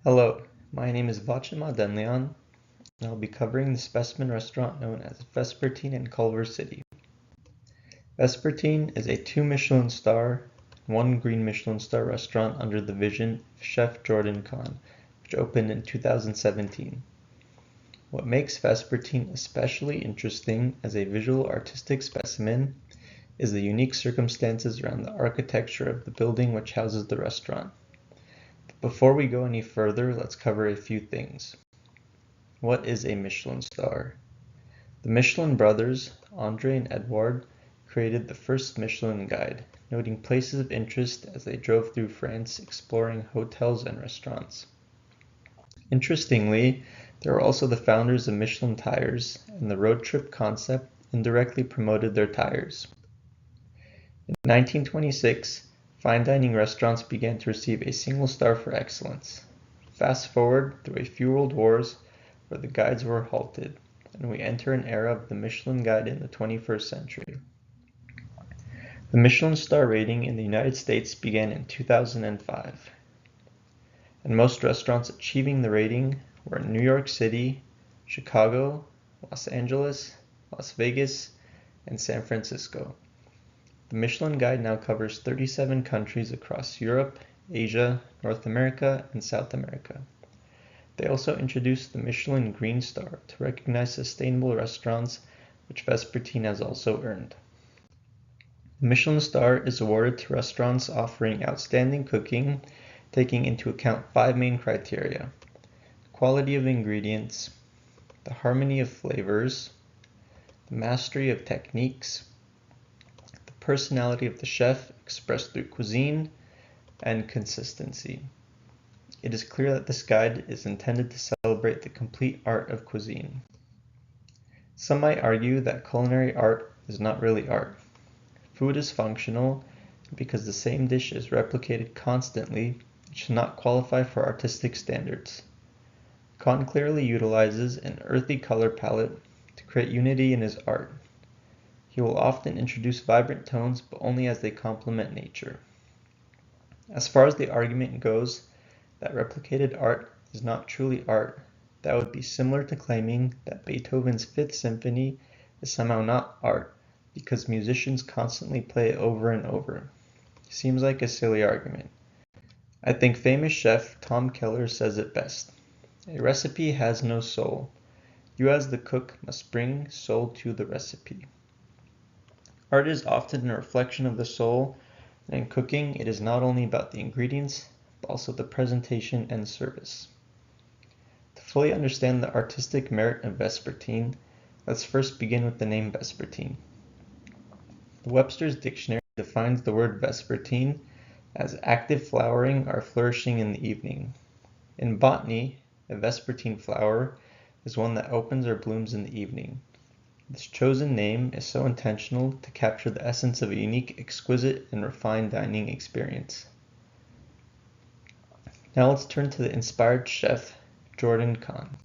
Hello, my name is Vache Madenlian, and I'll be covering the specimen restaurant known as Vespertine in Culver City. Vespertine is a 2 Michelin star, 1 green Michelin star restaurant under the vision of Chef Jordan Khan, which opened in 2017. What makes Vespertine especially interesting as a visual artistic specimen is the unique circumstances around the architecture of the building which houses the restaurant. Before we go any further, let's cover a few things. What is a Michelin star? The Michelin brothers, Andre and Edouard, created the first Michelin guide, noting places of interest as they drove through France exploring hotels and restaurants. Interestingly, they were also the founders of Michelin tires, and the road trip concept indirectly promoted their tires. In 1926, fine dining restaurants began to receive a single star for excellence. Fast forward through a few world wars where the guides were halted, and we enter an era of the Michelin Guide in the 21st century. The Michelin star rating in the United States began in 2005, and most restaurants achieving the rating were in New York City, Chicago, Los Angeles, Las Vegas, and San Francisco. The Michelin Guide now covers 37 countries across Europe, Asia, North America, and South America. They also introduced the Michelin Green Star to recognize sustainable restaurants, which Vespertine has also earned. The Michelin Star is awarded to restaurants offering outstanding cooking, taking into account 5 main criteria: the quality of ingredients, the harmony of flavors, the mastery of techniques, personality of the chef expressed through cuisine, and consistency. It is clear that this guide is intended to celebrate the complete art of cuisine. Some might argue that culinary art is not really art. Food is functional, and because the same dish is replicated constantly, it should not qualify for artistic standards. Khan clearly utilizes an earthy color palette to create unity in his art. He will often introduce vibrant tones, but only as they complement nature. As far as the argument goes that replicated art is not truly art, that would be similar to claiming that Beethoven's Fifth Symphony is somehow not art because musicians constantly play it over and over. Seems like a silly argument. I think famous chef Tom Keller says it best. A recipe has no soul. You as the cook must bring soul to the recipe. Art is often a reflection of the soul, and in cooking it is not only about the ingredients, but also the presentation and service. To fully understand the artistic merit of Vespertine, let's first begin with the name Vespertine. The Webster's Dictionary defines the word Vespertine as active flowering or flourishing in the evening. In botany, a Vespertine flower is one that opens or blooms in the evening. This chosen name is so intentional to capture the essence of a unique, exquisite, and refined dining experience. Now let's turn to the inspired chef, Jordan Khan.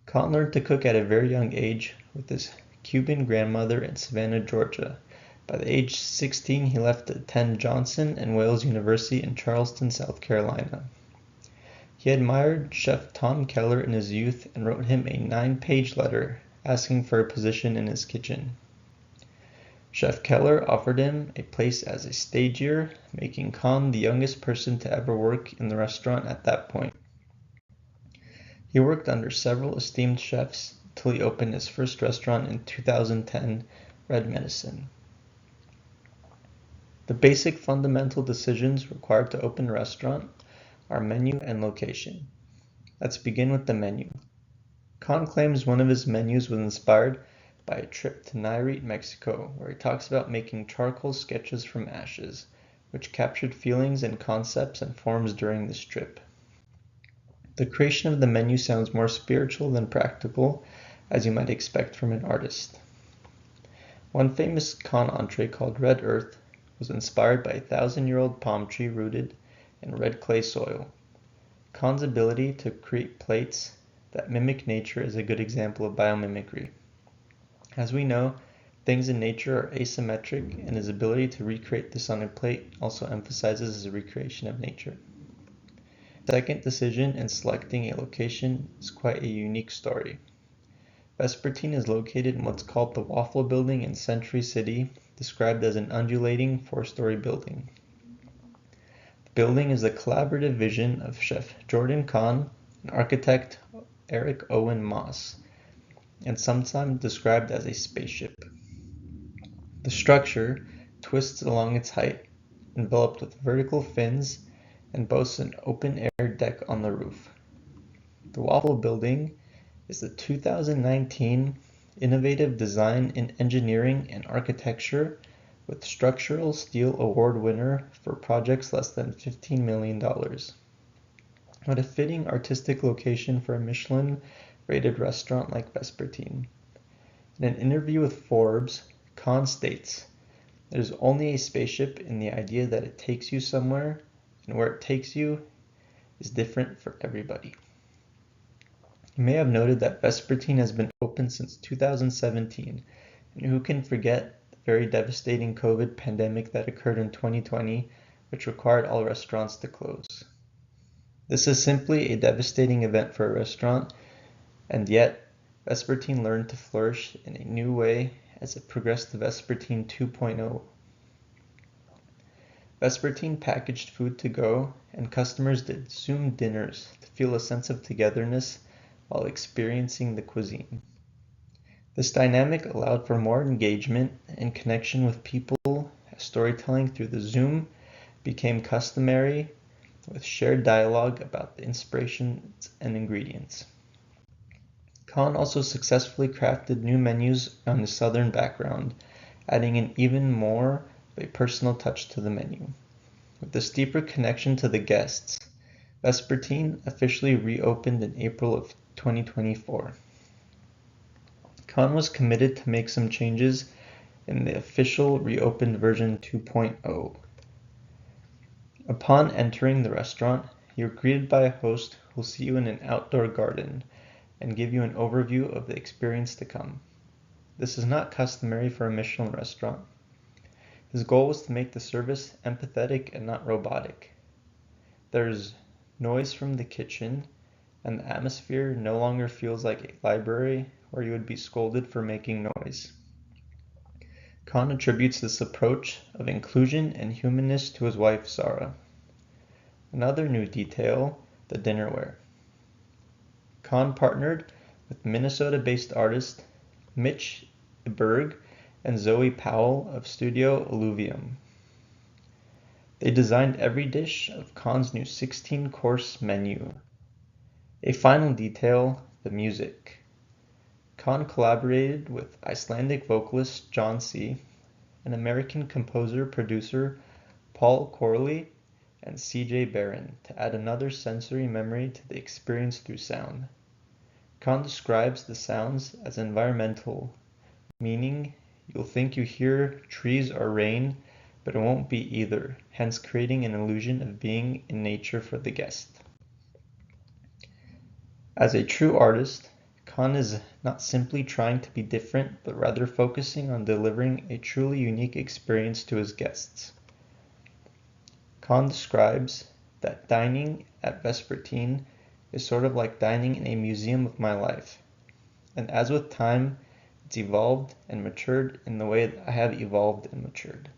Khan learned to cook at a very young age with his Cuban grandmother in Savannah, Georgia. By the age 16, he left to attend Johnson and Wales University in Charleston, South Carolina. He admired Chef Tom Keller in his youth and wrote him a 9-page letter asking for a position in his kitchen. Chef Keller offered him a place as a stagiaire, making Khan the youngest person to ever work in the restaurant at that point. He worked under several esteemed chefs until he opened his first restaurant in 2010, Red Medicine. The basic fundamental decisions required to open a restaurant are menu and location. Let's begin with the menu. Khan claims one of his menus was inspired by a trip to Nayarit, Mexico, where he talks about making charcoal sketches from ashes, which captured feelings and concepts and forms during this trip. The creation of the menu sounds more spiritual than practical, as you might expect from an artist. One famous Khan entree called Red Earth was inspired by a 1,000-year-old palm tree rooted in red clay soil. Khan's ability to create plates that mimic nature is a good example of biomimicry. As we know, things in nature are asymmetric, and his ability to recreate this on a plate also emphasizes his recreation of nature. second decision in selecting a location is quite a unique story. Vespertine is located in what's called the Waffle Building in Century City, described as an undulating 4-story building. The building is the collaborative vision of chef Jordan Kahn and architect Eric Owen Moss, and sometimes described as a spaceship. The structure twists along its height, enveloped with vertical fins, and boasts an open-air deck on the roof. The Waffle Building is the 2019 Innovative Design in Engineering and Architecture with Structural Steel Award winner for projects less than $15 million. What a fitting artistic location for a Michelin-rated restaurant like Vespertine. In an interview with Forbes, Kahn states, "There's only a spaceship in the idea that it takes you somewhere, and where it takes you is different for everybody." You may have noted that Vespertine has been open since 2017, and who can forget the very devastating COVID pandemic that occurred in 2020, which required all restaurants to close. This is simply a devastating event for a restaurant, and yet Vespertine learned to flourish in a new way as it progressed to Vespertine 2.0. Vespertine packaged food to go, and customers did Zoom dinners to feel a sense of togetherness while experiencing the cuisine. This dynamic allowed for more engagement and connection with people as storytelling through the Zoom became customary, with shared dialogue about the inspirations and ingredients. Kahn also successfully crafted new menus on the southern background, adding an even more of a personal touch to the menu. With this deeper connection to the guests, Vespertine officially reopened in April of 2024. Kahn was committed to make some changes in the official reopened version 2.0. Upon entering the restaurant, you're greeted by a host who will see you in an outdoor garden and give you an overview of the experience to come. This is not customary for a Michelin restaurant. His goal was to make the service empathetic and not robotic. There's noise from the kitchen, and the atmosphere no longer feels like a library where you would be scolded for making noise. Kahn attributes this approach of inclusion and humanness to his wife, Sarah. Another new detail, the dinnerware. Kahn partnered with Minnesota-based artist Mitch Berg and Zoe Powell of Studio Alluvium. They designed every dish of Kahn's new 16-course menu. A final detail, the music. Kahn collaborated with Icelandic vocalist John C., an American composer-producer Paul Corley, and C.J. Barron to add another sensory memory to the experience through sound. Kahn describes the sounds as environmental, meaning you'll think you hear trees or rain, but it won't be either, hence creating an illusion of being in nature for the guest. As a true artist, Kahn is not simply trying to be different, but rather focusing on delivering a truly unique experience to his guests. Kahn describes that dining at Vespertine is sort of like dining in a museum of my life, and as with time, it's evolved and matured in the way that I have evolved and matured.